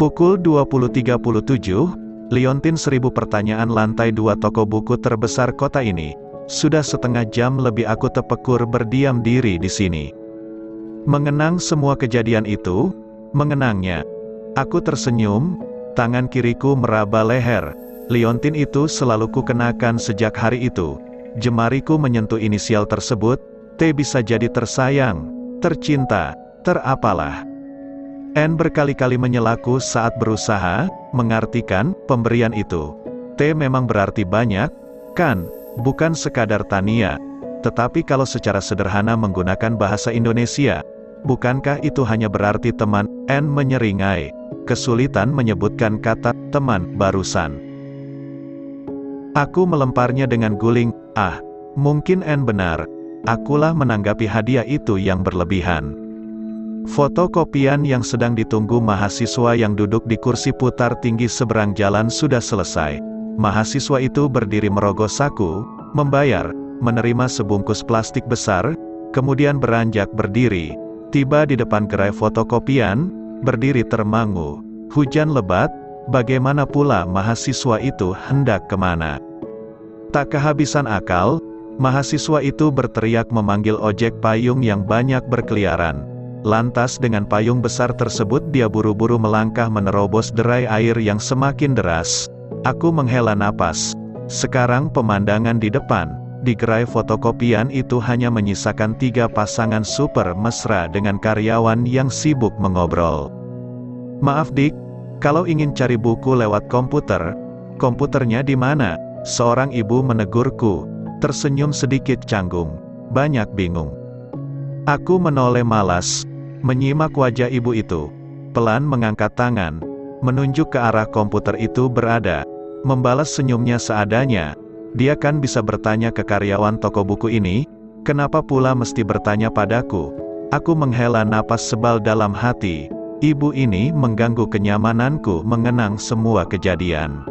Pukul 20.37, Liontin 1000 pertanyaan lantai 2 toko buku terbesar kota ini. Sudah setengah jam lebih aku terpekur berdiam diri di sini. Mengenang semua kejadian itu, mengenangnya. Aku tersenyum, tangan kiriku meraba leher. Liontin itu selalu ku kenakan sejak hari itu. Jemariku menyentuh inisial tersebut, T bisa jadi tersayang, tercinta, terapalah. N berkali-kali menyelaku saat berusaha mengartikan pemberian itu. T memang berarti banyak, kan? Bukan sekadar Tania. Tetapi kalau secara sederhana menggunakan bahasa Indonesia, bukankah itu hanya berarti teman? N menyeringai, kesulitan menyebutkan kata teman barusan. Aku melemparnya dengan guling. Mungkin N benar. Akulah menanggapi hadiah itu yang berlebihan. Fotokopian yang sedang ditunggu mahasiswa yang duduk di kursi putar tinggi seberang jalan sudah selesai. Mahasiswa itu berdiri merogoh saku, membayar, menerima sebungkus plastik besar, kemudian beranjak berdiri, tiba di depan gerai fotokopian, berdiri termangu. Hujan lebat, bagaimana pula mahasiswa itu hendak kemana? Tak kehabisan akal, mahasiswa itu berteriak memanggil ojek payung yang banyak berkeliaran. Lantas dengan payung besar tersebut dia buru-buru melangkah menerobos derai air yang semakin deras. Aku menghela napas. Sekarang pemandangan di depan, di gerai fotokopian itu hanya menyisakan 3 pasangan super mesra dengan karyawan yang sibuk mengobrol. Maaf dik, kalau ingin cari buku lewat komputer, komputernya di mana? Seorang ibu menegurku, tersenyum sedikit canggung, banyak bingung. Aku menoleh malas, menyimak wajah ibu itu, pelan mengangkat tangan, menunjuk ke arah komputer itu berada, membalas senyumnya seadanya. Dia kan bisa bertanya ke karyawan toko buku ini, kenapa pula mesti bertanya padaku? Aku menghela napas sebal dalam hati, ibu ini mengganggu kenyamananku mengenang semua kejadian.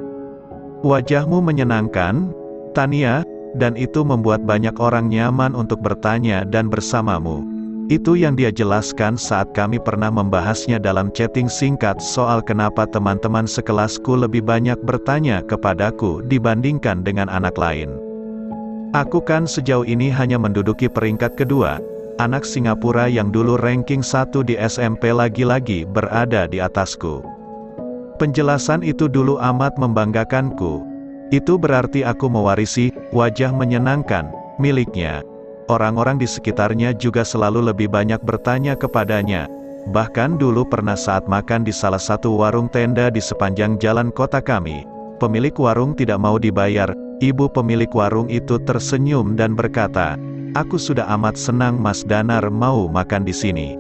Wajahmu menyenangkan, Tania, dan itu membuat banyak orang nyaman untuk bertanya dan bersamamu. Itu yang dia jelaskan saat kami pernah membahasnya dalam chatting singkat soal kenapa teman-teman sekelasku lebih banyak bertanya kepadaku dibandingkan dengan anak lain. Aku kan sejauh ini hanya menduduki peringkat kedua, anak Singapura yang dulu ranking 1 di SMP lagi-lagi berada di atasku. Penjelasan itu dulu amat membanggakanku. Itu berarti aku mewarisi wajah menyenangkan miliknya. Orang-orang di sekitarnya juga selalu lebih banyak bertanya kepadanya. Bahkan dulu pernah saat makan di salah satu warung tenda di sepanjang jalan kota kami. Pemilik warung tidak mau dibayar. Ibu pemilik warung itu tersenyum dan berkata, "Aku sudah amat senang Mas Danar mau makan di sini."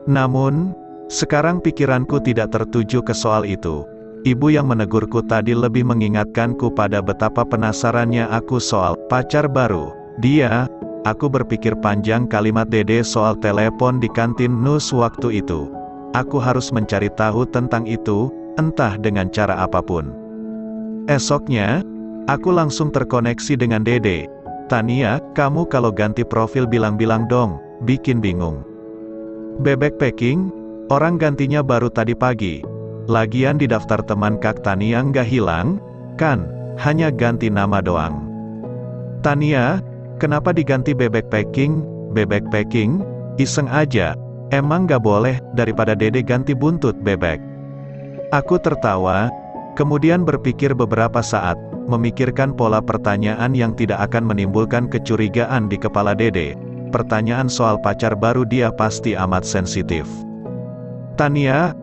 Namun, sekarang pikiranku tidak tertuju ke soal itu. Ibu yang menegurku tadi lebih mengingatkanku pada betapa penasarannya aku soal pacar baru. Aku berpikir panjang kalimat Dede soal telepon di kantin NUS waktu itu. Aku harus mencari tahu tentang itu, entah dengan cara apapun. Esoknya, aku langsung terkoneksi dengan Dede. Tania, kamu kalau ganti profil bilang-bilang dong, bikin bingung. Bebek packing, orang gantinya baru tadi pagi. Lagian di daftar teman Kak Tania nggak hilang, kan? Hanya ganti nama doang. Tania, kenapa diganti bebek packing? Bebek packing? Iseng aja. Emang nggak boleh, daripada Dede ganti buntut bebek. Aku tertawa, kemudian berpikir beberapa saat, memikirkan pola pertanyaan yang tidak akan menimbulkan kecurigaan di kepala Dede. Pertanyaan soal pacar baru dia pasti amat sensitif. Tania,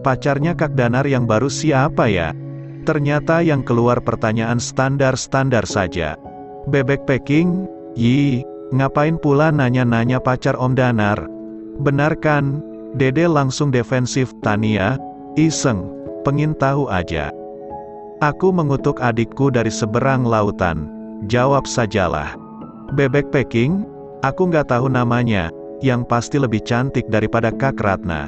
pacarnya Kak Danar yang baru siapa ya? Ternyata yang keluar pertanyaan standar-standar saja. Bebek packing? Ngapain pula nanya-nanya pacar Om Danar? Benar kan? Dede langsung defensif. Tania, iseng, pengin tahu aja. Aku mengutuk adikku dari seberang lautan. Jawab sajalah. Bebek packing? Aku nggak tahu namanya, yang pasti lebih cantik daripada Kak Ratna.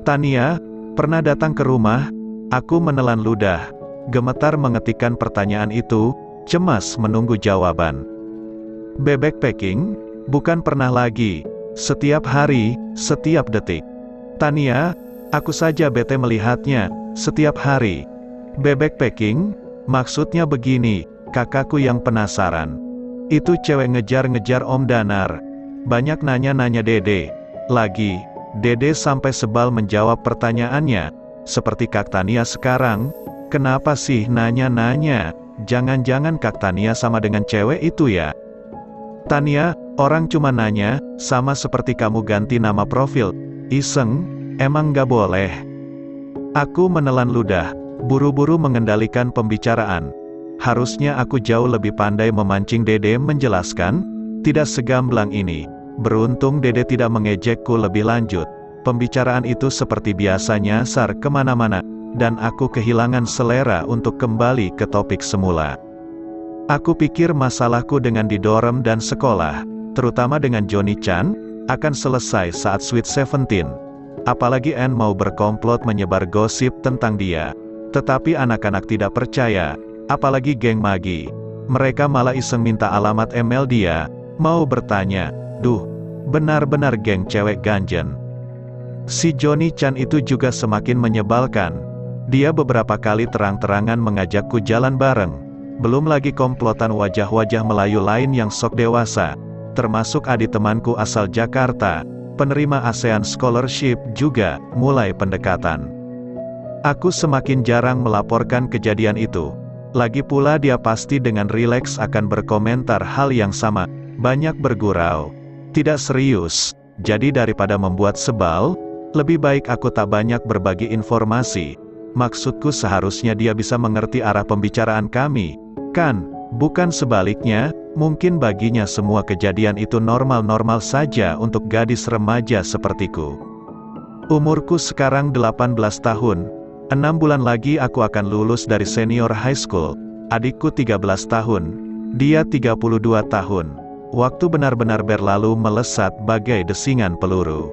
Tania, pernah datang ke rumah? Aku menelan ludah, gemetar mengetikkan pertanyaan itu, cemas menunggu jawaban. Bebek packing? Bukan pernah lagi. Setiap hari, setiap detik. Tania, Aku saja bete melihatnya, setiap hari. Bebek packing? Maksudnya begini, kakakku yang penasaran. Itu cewek ngejar-ngejar Om Danar. Banyak nanya-nanya Dede. Lagi, Dede sampai sebal menjawab pertanyaannya. Seperti Kak Tania sekarang. Kenapa sih nanya-nanya? Jangan-jangan Kak Tania sama dengan cewek itu ya? Tania, orang cuma nanya, sama seperti kamu ganti nama profil. Iseng, emang gak boleh? Aku menelan ludah, buru-buru mengendalikan pembicaraan. Harusnya aku jauh lebih pandai memancing Dede menjelaskan, tidak segamblang ini. Beruntung Dede tidak mengejekku lebih lanjut. Pembicaraan itu seperti biasa nyasar kemana-mana, dan aku kehilangan selera untuk kembali ke topik semula. Aku pikir masalahku dengan di dorm dan sekolah, terutama dengan Johnny Chan, akan selesai saat Sweet 17. Apalagi Anne mau berkomplot menyebar gosip tentang dia. Tetapi anak-anak tidak percaya, apalagi geng Magi. Mereka malah iseng minta alamat email dia, mau bertanya, duh, benar-benar geng cewek ganjen. Si Johnny Chan itu juga semakin menyebalkan. Dia beberapa kali terang-terangan mengajakku jalan bareng. Belum lagi komplotan wajah-wajah Melayu lain yang sok dewasa, termasuk adik temanku asal Jakarta, penerima ASEAN Scholarship juga, mulai pendekatan. Aku semakin jarang melaporkan kejadian itu. Lagi pula dia pasti dengan rileks akan berkomentar hal yang sama, banyak bergurau. Tidak serius, jadi daripada membuat sebal, lebih baik aku tak banyak berbagi informasi. Maksudku seharusnya dia bisa mengerti arah pembicaraan kami. Kan, bukan sebaliknya, mungkin baginya semua kejadian itu normal-normal saja untuk gadis remaja sepertiku. Umurku sekarang 18 tahun, 6 bulan lagi aku akan lulus dari senior high school, adikku 13 tahun, dia 32 tahun. Waktu benar-benar berlalu melesat bagai desingan peluru.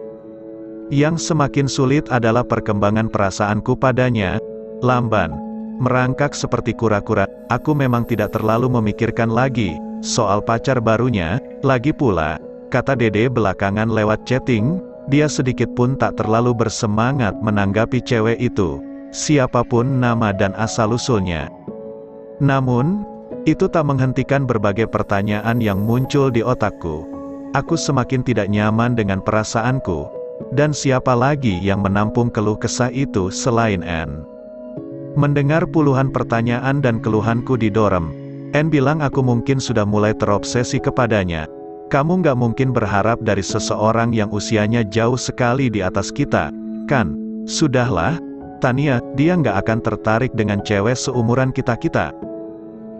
Yang semakin sulit adalah perkembangan perasaanku padanya, lamban. Merangkak seperti kura-kura, aku memang tidak terlalu memikirkan lagi soal pacar barunya. Lagi pula, kata Dede belakangan lewat chatting, dia sedikit pun tak terlalu bersemangat menanggapi cewek itu, siapapun nama dan asal-usulnya. Namun, itu tak menghentikan berbagai pertanyaan yang muncul di otakku. Aku semakin tidak nyaman dengan perasaanku, dan siapa lagi yang menampung keluh kesah itu selain Anne. Mendengar puluhan pertanyaan dan keluhanku di dorm, Anne bilang aku mungkin sudah mulai terobsesi kepadanya. Kamu nggak mungkin berharap dari seseorang yang usianya jauh sekali di atas kita, kan? Sudahlah, Tania, dia nggak akan tertarik dengan cewek seumuran kita-kita.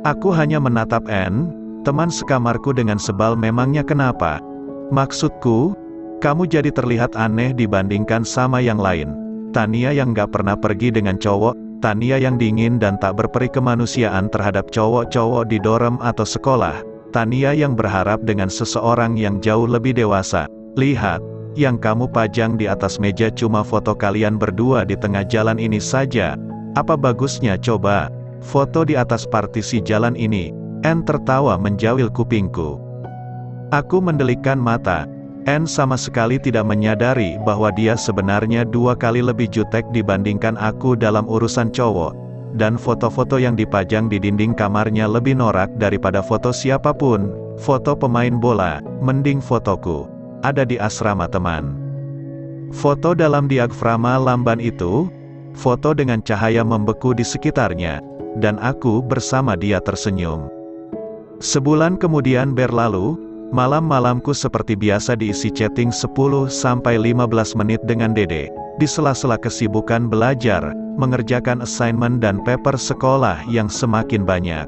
Aku hanya menatap Anne, teman sekamarku dengan sebal. Memangnya kenapa? Maksudku, kamu jadi terlihat aneh dibandingkan sama yang lain. Tania yang nggak pernah pergi dengan cowok, Tania yang dingin dan tak berperi kemanusiaan terhadap cowok-cowok di dorm atau sekolah, Tania yang berharap dengan seseorang yang jauh lebih dewasa. Lihat, yang kamu pajang di atas meja cuma foto kalian berdua di tengah jalan ini saja. Apa bagusnya coba? Foto di atas partisi jalan ini. Anne tertawa menjawil kupingku. Aku mendelikkan mata. Anne sama sekali tidak menyadari bahwa dia sebenarnya 2 kali lebih jutek dibandingkan aku dalam urusan cowok. Dan foto-foto yang dipajang di dinding kamarnya lebih norak daripada foto siapapun. Foto pemain bola, mending fotoku ada di asrama teman. Foto dalam diagrama lamban itu, foto dengan cahaya membeku di sekitarnya, dan aku bersama dia tersenyum. Sebulan kemudian berlalu. Malam-malamku seperti biasa diisi chatting 10-15 menit dengan Dede, di sela-sela kesibukan belajar, mengerjakan assignment dan paper sekolah yang semakin banyak.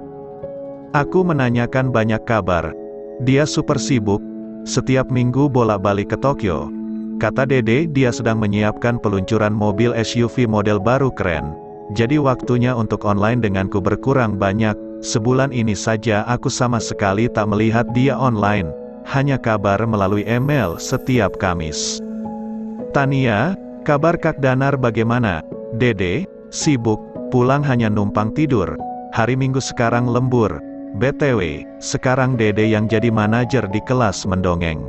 Aku menanyakan banyak kabar. Dia super sibuk, setiap minggu bolak-balik ke Tokyo. Kata Dede, dia sedang menyiapkan peluncuran mobil SUV model baru keren. Jadi waktunya untuk online denganku berkurang banyak. Sebulan ini saja aku sama sekali tak melihat dia online, hanya kabar melalui email setiap Kamis. Tania, kabar Kak Danar bagaimana? Dede, sibuk, pulang hanya numpang tidur. Hari Minggu sekarang lembur. BTW, sekarang Dede yang jadi manajer di kelas mendongeng.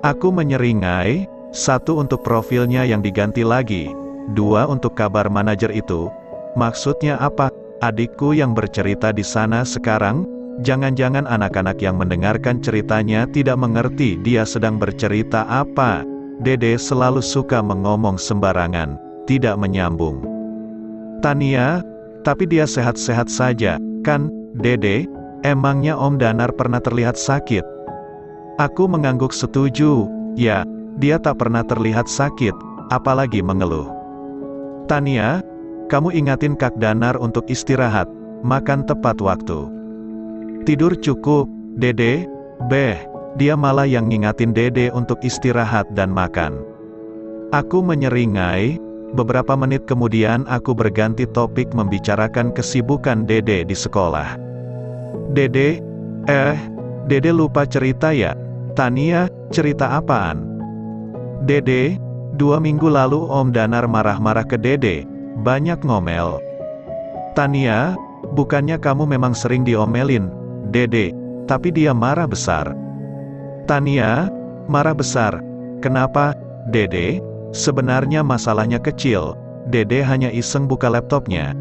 Aku menyeringai, 1 untuk profilnya yang diganti lagi, 2 untuk kabar manajer itu. Maksudnya apa? Adikku yang bercerita di sana sekarang? Jangan-jangan anak-anak yang mendengarkan ceritanya tidak mengerti dia sedang bercerita apa. Dede selalu suka mengomong sembarangan, tidak menyambung. Tania, tapi dia sehat-sehat saja, kan, Dede? Emangnya Om Danar pernah terlihat sakit? Aku mengangguk setuju. Ya, dia tak pernah terlihat sakit, apalagi mengeluh. Tania, kamu ingatin Kak Danar untuk istirahat, makan tepat waktu. Tidur cukup, Dede. Beh, dia malah yang ngingatin Dede untuk istirahat dan makan. Aku menyeringai. Beberapa menit kemudian aku berganti topik membicarakan kesibukan Dede di sekolah. Dede, Dede lupa cerita ya? Tania, cerita apaan? Dede, 2 minggu lalu Om Danar marah-marah ke Dede, banyak ngomel. Tania, bukannya kamu memang sering diomelin, Dede, tapi dia marah besar. Tania, marah besar. Kenapa, Dede? Sebenarnya masalahnya kecil, Dede hanya iseng buka laptopnya.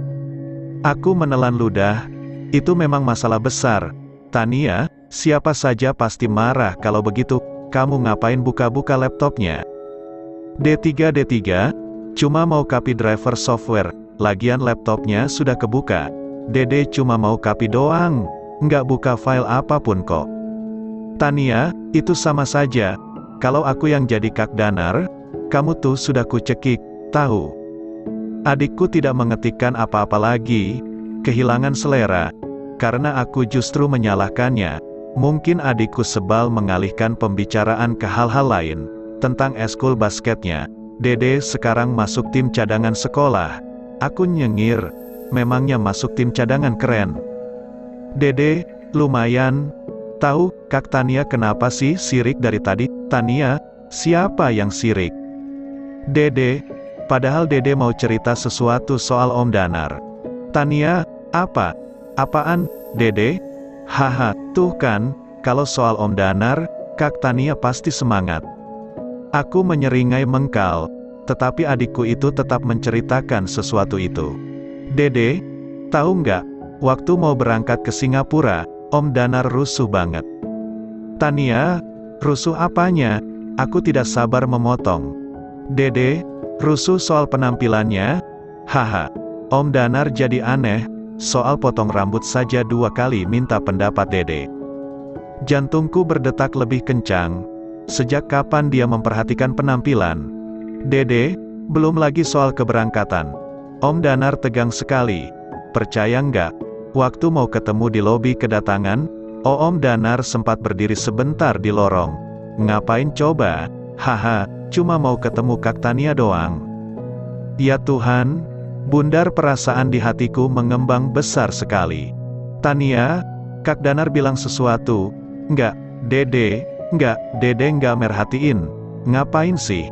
Aku menelan ludah, itu memang masalah besar. Tania, siapa saja pasti marah kalau begitu, kamu ngapain buka-buka laptopnya? D3, cuma mau copy driver software, lagian laptopnya sudah kebuka. Dede cuma mau copy doang, nggak buka file apapun kok. Tania, itu sama saja, kalau aku yang jadi Kak Danar, kamu tuh sudah kucekik, tahu. Adikku tidak mengetikkan apa-apa lagi, kehilangan selera, karena aku justru menyalahkannya. Mungkin adikku sebal mengalihkan pembicaraan ke hal-hal lain, tentang eskul basketnya. Dede sekarang masuk tim cadangan sekolah. Aku nyengir, memangnya masuk tim cadangan keren. Dede, lumayan. Tahu, Kak Tania kenapa sih sirik dari tadi? Tania, siapa yang sirik? Dede, padahal Dede mau cerita sesuatu soal Om Danar. Tania, apa? Apaan, Dede? Haha, tuh kan, kalau soal Om Danar, Kak Tania pasti semangat. Aku menyeringai mengkal, tetapi adikku itu tetap menceritakan sesuatu itu. Dede, tahu nggak, waktu mau berangkat ke Singapura, Om Danar rusuh banget. Tania, rusuh apanya? Aku tidak sabar memotong. Dede, rusuh soal penampilannya? Haha, Om Danar jadi aneh, soal potong rambut saja 2 kali minta pendapat Dede. Jantungku berdetak lebih kencang. Sejak kapan dia memperhatikan penampilan? Dede, belum lagi soal keberangkatan. Om Danar tegang sekali. Percaya nggak? Waktu mau ketemu di lobi kedatangan, Om Danar sempat berdiri sebentar di lorong. Ngapain coba? Haha, cuma mau ketemu Kak Tania doang. Ya Tuhan, bundar perasaan di hatiku mengembang besar sekali. Tania, Kak Danar bilang sesuatu. Enggak, Dede, enggak, Dede enggak merhatiin. Ngapain sih?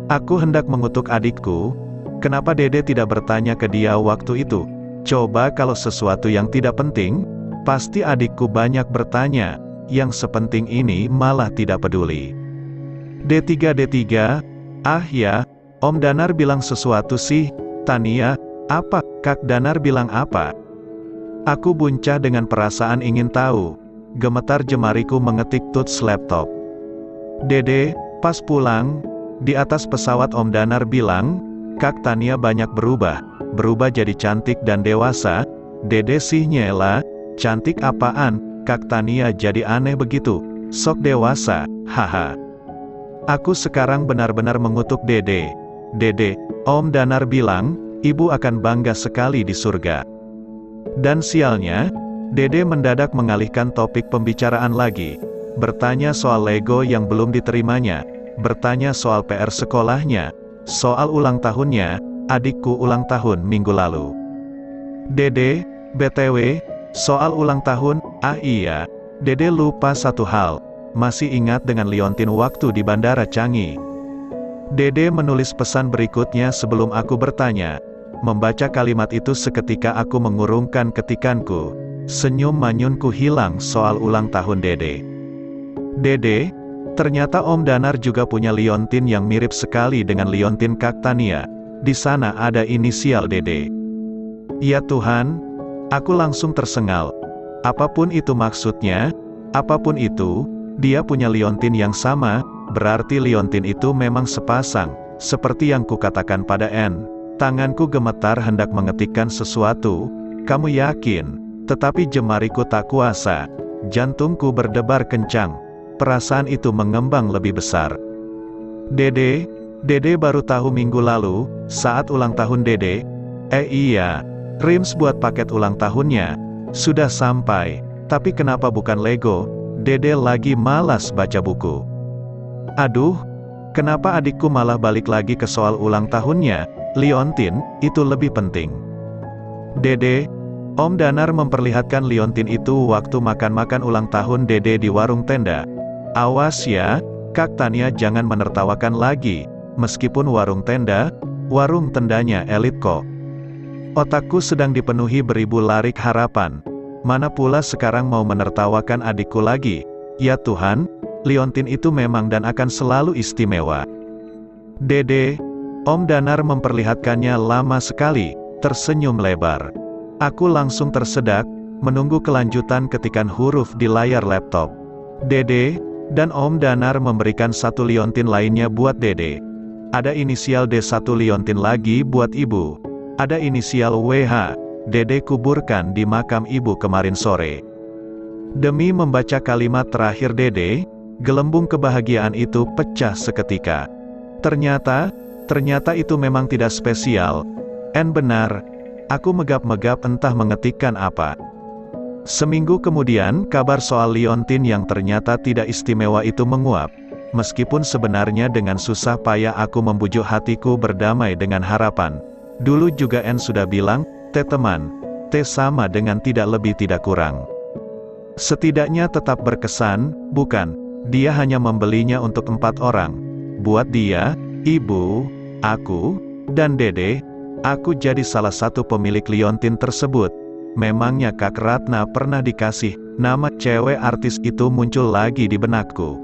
Aku hendak mengutuk adikku. Kenapa Dede tidak bertanya ke dia waktu itu? Coba kalau sesuatu yang tidak penting, pasti adikku banyak bertanya. Yang sepenting ini malah tidak peduli. D3, ah ya, Om Danar bilang sesuatu sih. Tania, apa? Kak Danar bilang apa? Aku buncah dengan perasaan ingin tahu. Gemetar jemariku mengetik tuts laptop. Dede, pas pulang, di atas pesawat Om Danar bilang, Kak Tania banyak berubah jadi cantik dan dewasa. Dede sih nyela, cantik apaan? Kak Tania jadi aneh begitu, sok dewasa, haha. Aku sekarang benar-benar mengutuk Dede. Dede, Om Danar bilang, ibu akan bangga sekali di surga. Dan sialnya, Dede mendadak mengalihkan topik pembicaraan lagi. Bertanya soal Lego yang belum diterimanya. Bertanya soal PR sekolahnya. Soal ulang tahunnya, adikku ulang tahun minggu lalu. Dede, BTW, soal ulang tahun, ah iya, Dede lupa satu hal. Masih ingat dengan Liontin waktu di Bandara Changi. Dede menulis pesan berikutnya sebelum aku bertanya. Membaca kalimat itu seketika aku mengurungkan ketikanku. Senyum manyunku hilang soal ulang tahun Dede. Dede, Ternyata Om Danar juga punya liontin yang mirip sekali dengan liontin Kak Tania. Di sana ada inisial Dede. Ya Tuhan, aku langsung tersengal. Apapun itu maksudnya, apapun itu, dia punya liontin yang sama, berarti liontin itu memang sepasang, seperti yang kukatakan pada N. Tanganku gemetar hendak mengetikkan sesuatu. Kamu yakin? Tetapi jemariku tak kuasa. Jantungku berdebar kencang. Perasaan itu mengembang lebih besar. Dede baru tahu minggu lalu, saat ulang tahun Dede. Iya, rims buat paket ulang tahunnya sudah sampai, tapi kenapa bukan Lego? Dede lagi malas baca buku. Aduh, kenapa adikku malah balik lagi ke soal ulang tahunnya? Liontin, itu lebih penting. Dede, Om Danar memperlihatkan liontin itu waktu makan-makan ulang tahun Dede di warung tenda. Awas ya, Kak Tania jangan menertawakan lagi, meskipun warung tendanya elit kok. Otakku sedang dipenuhi beribu larik harapan. Mana pula sekarang mau menertawakan adikku lagi. Ya Tuhan, liontin itu memang dan akan selalu istimewa. Dede, Om Danar memperlihatkannya lama sekali, tersenyum lebar. Aku langsung tersedak, menunggu kelanjutan ketikan huruf di layar laptop. Dede, dan Om Danar memberikan satu liontin lainnya buat Dede. Ada inisial D, satu liontin lagi buat ibu. Ada inisial WH, Dede kuburkan di makam ibu kemarin sore. Demi membaca kalimat terakhir Dede, gelembung kebahagiaan itu pecah seketika. Ternyata itu memang tidak spesial. Benar, aku megap-megap entah mengetikkan apa. Seminggu kemudian, kabar soal liontin yang ternyata tidak istimewa itu menguap. Meskipun sebenarnya dengan susah payah aku membujuk hatiku berdamai dengan harapan. Dulu juga N sudah bilang, T teman, T sama dengan tidak lebih tidak kurang. Setidaknya tetap berkesan, bukan? Dia hanya membelinya untuk 4 orang. Buat dia, ibu, aku, dan Dede. Aku jadi salah satu pemilik liontin tersebut. Memangnya Kak Ratna pernah dikasih? Nama cewek artis itu muncul lagi di benakku.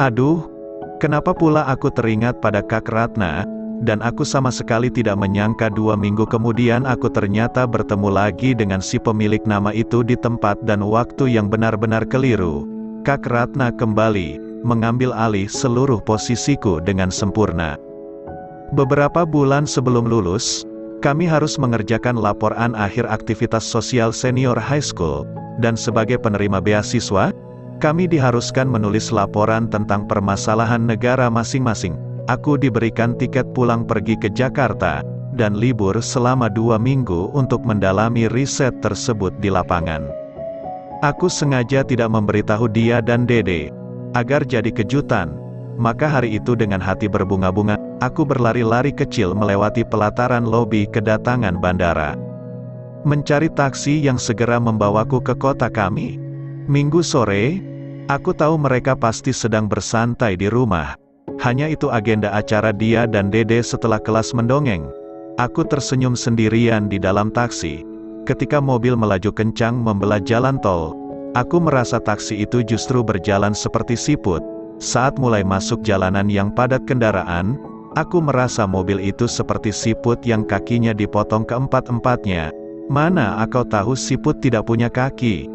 Aduh, kenapa pula aku teringat pada Kak Ratna? Dan aku sama sekali tidak menyangka 2 minggu kemudian aku ternyata bertemu lagi dengan si pemilik nama itu di tempat dan waktu yang benar-benar keliru. Kak Ratna kembali mengambil alih seluruh posisiku dengan sempurna. Beberapa bulan sebelum lulus, kami harus mengerjakan laporan akhir aktivitas sosial senior high school, dan sebagai penerima beasiswa, kami diharuskan menulis laporan tentang permasalahan negara masing-masing. Aku diberikan tiket pulang pergi ke Jakarta, dan libur selama 2 minggu untuk mendalami riset tersebut di lapangan. Aku sengaja tidak memberitahu dia dan Dede, agar jadi kejutan. Maka hari itu dengan hati berbunga-bunga, aku berlari-lari kecil melewati pelataran lobi kedatangan bandara. Mencari taksi yang segera membawaku ke kota kami. Minggu sore, aku tahu mereka pasti sedang bersantai di rumah. Hanya itu agenda acara dia dan Dede setelah kelas mendongeng. Aku tersenyum sendirian di dalam taksi. Ketika mobil melaju kencang membelah jalan tol, aku merasa taksi itu justru berjalan seperti siput. Saat mulai masuk jalanan yang padat kendaraan, aku merasa mobil itu seperti siput yang kakinya dipotong keempat-empatnya. Mana aku tahu siput tidak punya kaki.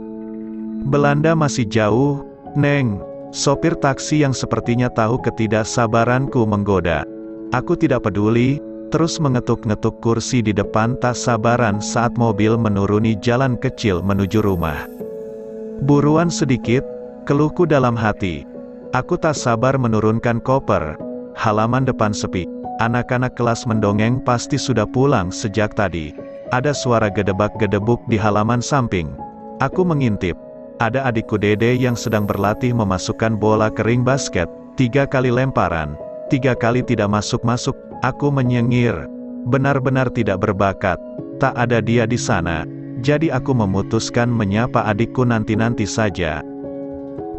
Belanda masih jauh, Neng. Sopir taksi yang sepertinya tahu ketidaksabaranku menggoda. Aku tidak peduli, terus mengetuk-ngetuk kursi di depan tak sabaran saat mobil menuruni jalan kecil menuju rumah. Buruan sedikit, keluhku dalam hati. Aku tak sabar menurunkan koper. Halaman depan sepi. Anak-anak kelas mendongeng pasti sudah pulang sejak tadi. Ada suara gedebak-gedebuk di halaman samping. Aku mengintip. Ada adikku Dede yang sedang berlatih memasukkan bola ke ring basket. 3 kali lemparan, 3 kali tidak masuk-masuk. Aku menyengir. Benar-benar tidak berbakat. Tak ada dia di sana. Jadi aku memutuskan menyapa adikku nanti-nanti saja.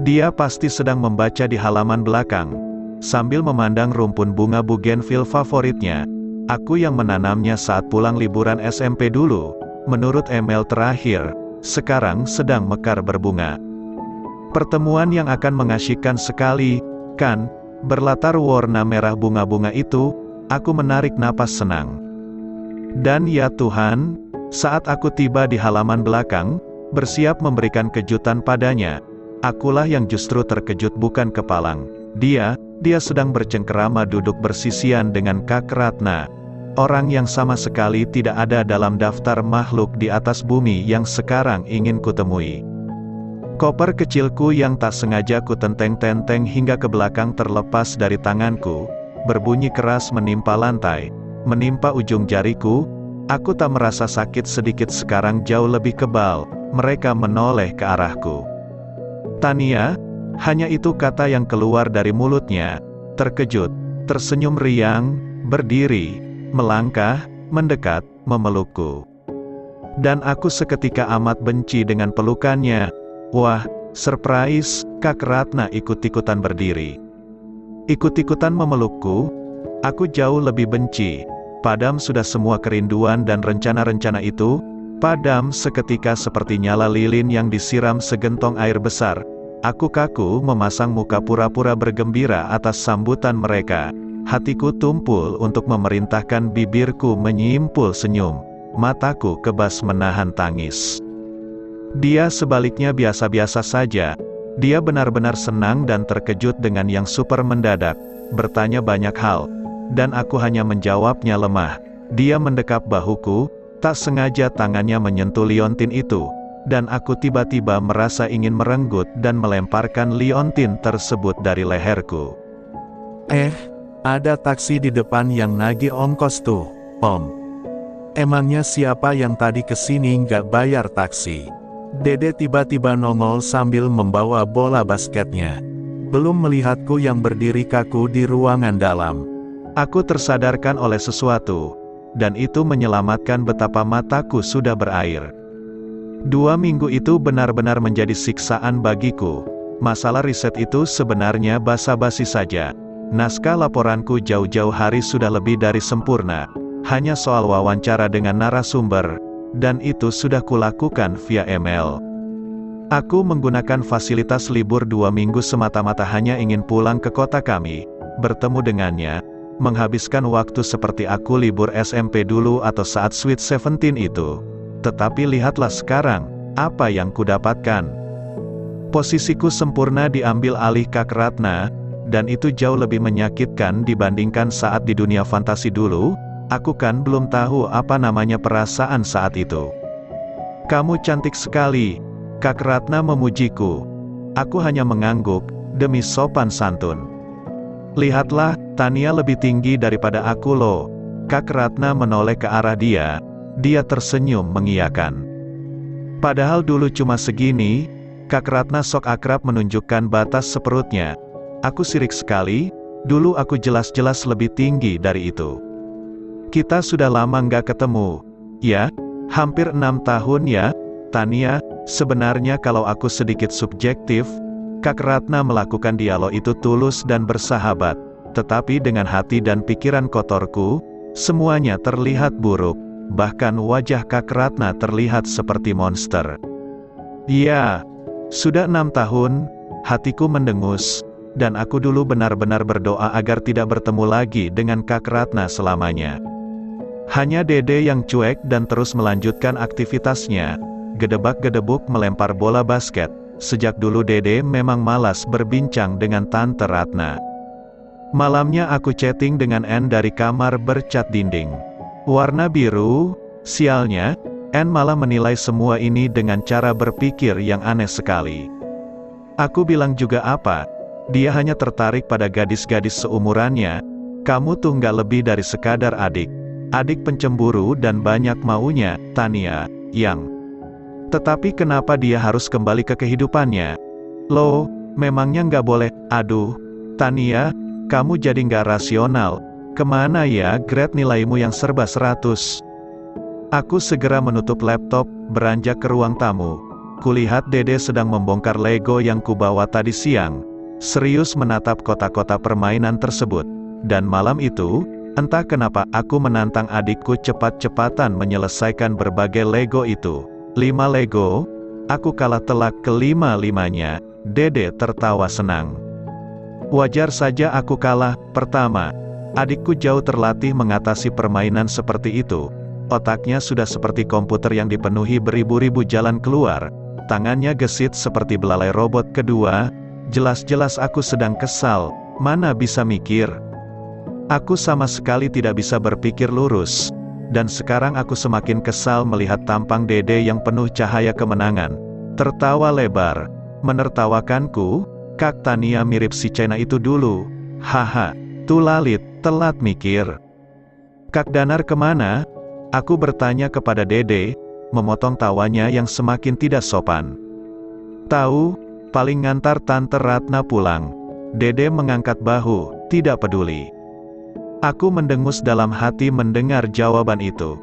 Dia pasti sedang membaca di halaman belakang, sambil memandang rumpun bunga bougainville favoritnya. Aku yang menanamnya saat pulang liburan SMP dulu. Menurut email terakhir, sekarang sedang mekar berbunga. Pertemuan yang akan mengasyikkan sekali, kan? Berlatar warna merah bunga-bunga itu, aku menarik napas senang. Dan ya Tuhan, saat aku tiba di halaman belakang, bersiap memberikan kejutan padanya, akulah yang justru terkejut bukan kepalang. Dia sedang bercengkerama duduk bersisian dengan Kak Ratna. Orang yang sama sekali tidak ada dalam daftar makhluk di atas bumi yang sekarang ingin kutemui. Koper kecilku yang tak sengaja ku tenteng-tenteng hingga ke belakang terlepas dari tanganku, berbunyi keras menimpa lantai, menimpa ujung jariku. Aku tak merasa sakit sedikit, sekarang jauh lebih kebal. Mereka menoleh ke arahku. Tania, hanya itu kata yang keluar dari mulutnya. Terkejut, tersenyum riang, berdiri, melangkah, mendekat, memelukku. Dan aku seketika amat benci dengan pelukannya. Wah, surprise, Kak Ratna ikut-ikutan berdiri. Ikut-ikutan memelukku, aku jauh lebih benci. Padam sudah semua kerinduan dan rencana-rencana itu, padam seketika seperti nyala lilin yang disiram segentong air besar. Aku kaku memasang muka pura-pura bergembira atas sambutan mereka. Hatiku tumpul untuk memerintahkan bibirku menyimpul senyum. Mataku kebas menahan tangis. Dia sebaliknya biasa-biasa saja. Dia benar-benar senang dan terkejut dengan yang super mendadak, bertanya banyak hal. Dan aku hanya menjawabnya lemah. Dia mendekap bahuku, tak sengaja tangannya menyentuh liontin itu. Dan aku tiba-tiba merasa ingin merenggut dan melemparkan liontin tersebut dari leherku. Ada taksi di depan yang nagih ongkos tuh, Om. Emangnya siapa yang tadi kesini nggak bayar taksi? Dede tiba-tiba nongol sambil membawa bola basketnya. Belum melihatku yang berdiri kaku di ruangan dalam. Aku tersadarkan oleh sesuatu, dan itu menyelamatkan betapa mataku sudah berair. 2 minggu itu benar-benar menjadi siksaan bagiku. Masalah riset itu sebenarnya basa-basi saja. Naskah laporanku jauh-jauh hari sudah lebih dari sempurna. Hanya soal wawancara dengan narasumber, dan itu sudah kulakukan via email. Aku menggunakan fasilitas libur 2 minggu semata-mata hanya ingin pulang ke kota kami, bertemu dengannya, menghabiskan waktu seperti aku libur SMP dulu atau saat Sweet 17 itu. Tetapi lihatlah sekarang, apa yang kudapatkan. Posisiku sempurna diambil alih Kak Ratna, dan itu jauh lebih menyakitkan dibandingkan saat di dunia fantasi dulu. Aku kan belum tahu apa namanya perasaan saat itu. Kamu cantik sekali, Kak Ratna memujiku. Aku hanya mengangguk, demi sopan santun. Lihatlah, Tania lebih tinggi daripada aku loh. Kak Ratna menoleh ke arah dia. Dia tersenyum mengiyakan. Padahal dulu cuma segini. Kak Ratna sok akrab menunjukkan batas seperutnya. Aku sirik sekali, dulu aku jelas-jelas lebih tinggi dari itu. Kita sudah lama nggak ketemu. Ya, hampir 6 tahun ya, Tania. Sebenarnya kalau aku sedikit subjektif, Kak Ratna melakukan dialog itu tulus dan bersahabat. Tetapi dengan hati dan pikiran kotorku, semuanya terlihat buruk. Bahkan wajah Kak Ratna terlihat seperti monster. Ya, sudah 6 tahun, hatiku mendengus. Dan aku dulu benar-benar berdoa agar tidak bertemu lagi dengan Kak Ratna selamanya. Hanya Dede yang cuek dan terus melanjutkan aktivitasnya. Gedebak-gedebuk melempar bola basket. Sejak dulu Dede memang malas berbincang dengan Tante Ratna. Malamnya aku chatting dengan Anne dari kamar bercat dinding. Warna biru, sialnya, Anne malah menilai semua ini dengan cara berpikir yang aneh sekali. Aku bilang juga apa? Dia hanya tertarik pada gadis-gadis seumurannya. Kamu tuh nggak lebih dari sekadar adik. Adik pencemburu dan banyak maunya, Tania, yang. Tetapi kenapa dia harus kembali ke kehidupannya? Loh, memangnya nggak boleh? Aduh, Tania, kamu jadi nggak rasional. Kemana ya grade nilaimu yang serba 100? Aku segera menutup laptop, beranjak ke ruang tamu. Kulihat Dede sedang membongkar Lego yang kubawa tadi siang. Serius menatap kotak-kotak permainan tersebut. Dan malam itu, entah kenapa aku menantang adikku cepat-cepatan menyelesaikan berbagai Lego itu. 5 Lego, aku kalah telak ke 5-limanya. Dede tertawa senang. Wajar saja aku kalah. Pertama, adikku jauh terlatih mengatasi permainan seperti itu. Otaknya sudah seperti komputer yang dipenuhi beribu-ribu jalan keluar. Tangannya gesit seperti belalai robot. Kedua, jelas-jelas aku sedang kesal. Mana bisa mikir? Aku sama sekali tidak bisa berpikir lurus. Dan sekarang aku semakin kesal melihat tampang Dede yang penuh cahaya kemenangan. Tertawa lebar. Menertawakanku. Kak Tania mirip si China itu dulu. Haha, tuh Lalit, telat mikir. Kak Danar kemana? Aku bertanya kepada Dede, memotong tawanya yang semakin tidak sopan. Tahu, paling ngantar Tante Ratna pulang. Dede mengangkat bahu, tidak peduli. Aku mendengus dalam hati mendengar jawaban itu.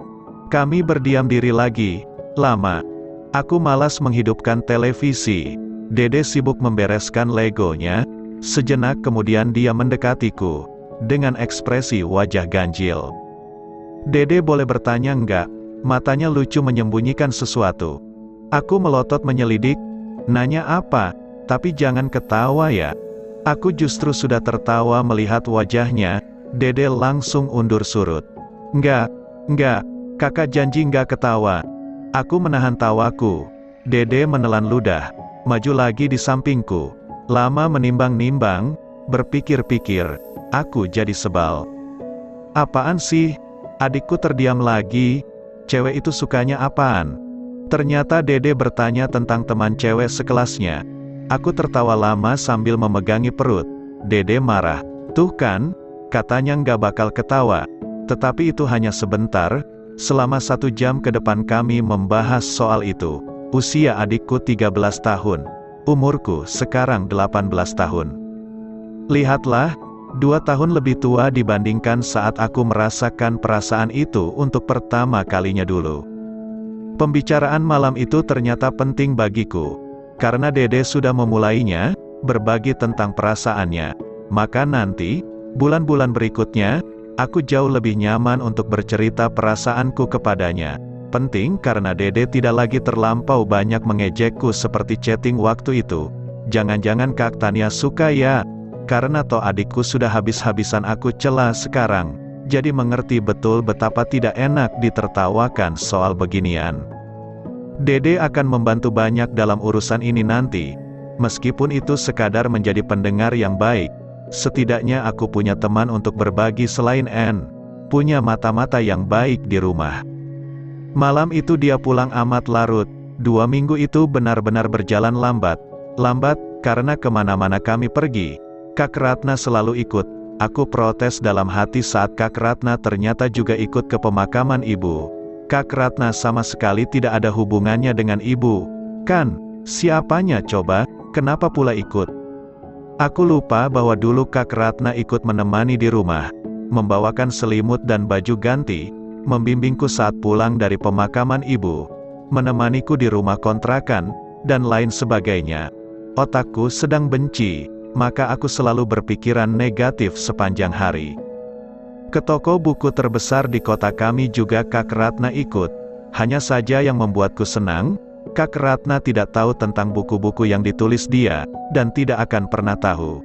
Kami berdiam diri lagi, lama. Aku malas menghidupkan televisi. Dede sibuk membereskan legonya. Sejenak kemudian dia mendekatiku, dengan ekspresi wajah ganjil. Dede boleh bertanya enggak? Matanya lucu menyembunyikan sesuatu. Aku melotot menyelidik. Nanya apa? Tapi jangan ketawa ya. Aku justru sudah tertawa melihat wajahnya. Dede langsung undur surut. Enggak, kakak janji enggak ketawa. Aku menahan tawaku. Dede menelan ludah. Maju lagi di sampingku. Lama menimbang-nimbang, berpikir-pikir. Aku jadi sebal. Apaan sih? Adikku terdiam lagi. Cewek itu sukanya apaan? Ternyata Dede bertanya tentang teman cewek sekelasnya. Aku tertawa lama sambil memegangi perut. Dede marah. Tuh kan, katanya nggak bakal ketawa. Tetapi itu hanya sebentar. Selama 1 jam ke depan kami membahas soal itu. Usia adikku 13 tahun. Umurku sekarang 18 tahun. Lihatlah, 2 tahun lebih tua dibandingkan saat aku merasakan perasaan itu untuk pertama kalinya dulu. Pembicaraan malam itu ternyata penting bagiku. Karena Dede sudah memulainya, berbagi tentang perasaannya. Maka nanti, bulan-bulan berikutnya, aku jauh lebih nyaman untuk bercerita perasaanku kepadanya. Penting karena Dede tidak lagi terlampau banyak mengejekku seperti chatting waktu itu. Jangan-jangan Kak Tania suka ya? Karena toh adikku sudah habis-habisan aku cela sekarang. Jadi mengerti betul betapa tidak enak ditertawakan soal beginian. Dede akan membantu banyak dalam urusan ini nanti. Meskipun itu sekadar menjadi pendengar yang baik. Setidaknya aku punya teman untuk berbagi selain N. Punya mata-mata yang baik di rumah. Malam itu dia pulang amat larut. 2 minggu itu benar-benar berjalan lambat. Lambat, karena kemana-mana kami pergi. Kak Ratna selalu ikut. Aku protes dalam hati saat Kak Ratna ternyata juga ikut ke pemakaman ibu. Kak Ratna sama sekali tidak ada hubungannya dengan ibu. Kan, siapanya coba, kenapa pula ikut? Aku lupa bahwa dulu Kak Ratna ikut menemani di rumah. Membawakan selimut dan baju ganti. Membimbingku saat pulang dari pemakaman ibu, menemaniku di rumah kontrakan, dan lain sebagainya. Otakku sedang benci, maka aku selalu berpikiran negatif sepanjang hari. Ke toko buku terbesar di kota kami juga Kak Ratna ikut. Hanya saja yang membuatku senang, Kak Ratna tidak tahu tentang buku-buku yang ditulis dia, dan tidak akan pernah tahu.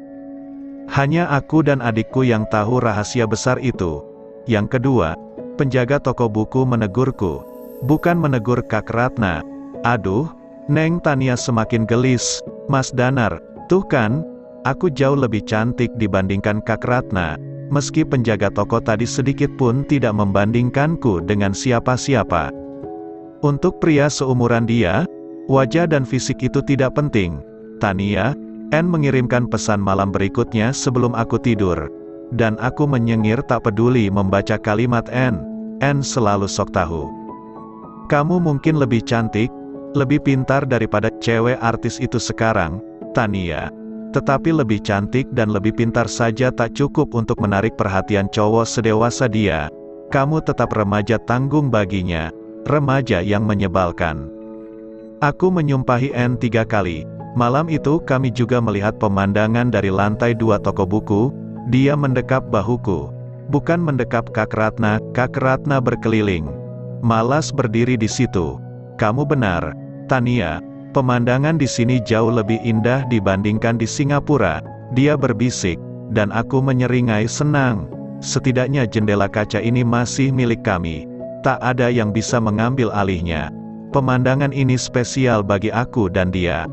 Hanya aku dan adikku yang tahu rahasia besar itu. Yang kedua, penjaga toko buku menegurku. Bukan menegur Kak Ratna. Aduh, Neng Tania semakin gelis. Mas Danar, tuh kan, aku jauh lebih cantik dibandingkan Kak Ratna. Meski penjaga toko tadi sedikit pun tidak membandingkanku dengan siapa-siapa. Untuk pria seumuran dia, wajah dan fisik itu tidak penting. Tania, N mengirimkan pesan malam berikutnya sebelum aku tidur. Dan aku menyengir tak peduli membaca kalimat N. N selalu sok tahu. Kamu mungkin lebih cantik, lebih pintar daripada cewek artis itu sekarang, Tania. Tetapi lebih cantik dan lebih pintar saja tak cukup untuk menarik perhatian cowok sedewasa dia. Kamu tetap remaja tanggung baginya, remaja yang menyebalkan. Aku menyumpahi N 3 kali. Malam itu kami juga melihat pemandangan dari lantai 2 toko buku. Dia mendekap bahuku. Bukan mendekap Kak Ratna berkeliling. Malas berdiri di situ. Kamu benar, Tania. Pemandangan di sini jauh lebih indah dibandingkan di Singapura, dia berbisik, dan aku menyeringai senang. Setidaknya jendela kaca ini masih milik kami. Tak ada yang bisa mengambil alihnya. Pemandangan ini spesial bagi aku dan dia.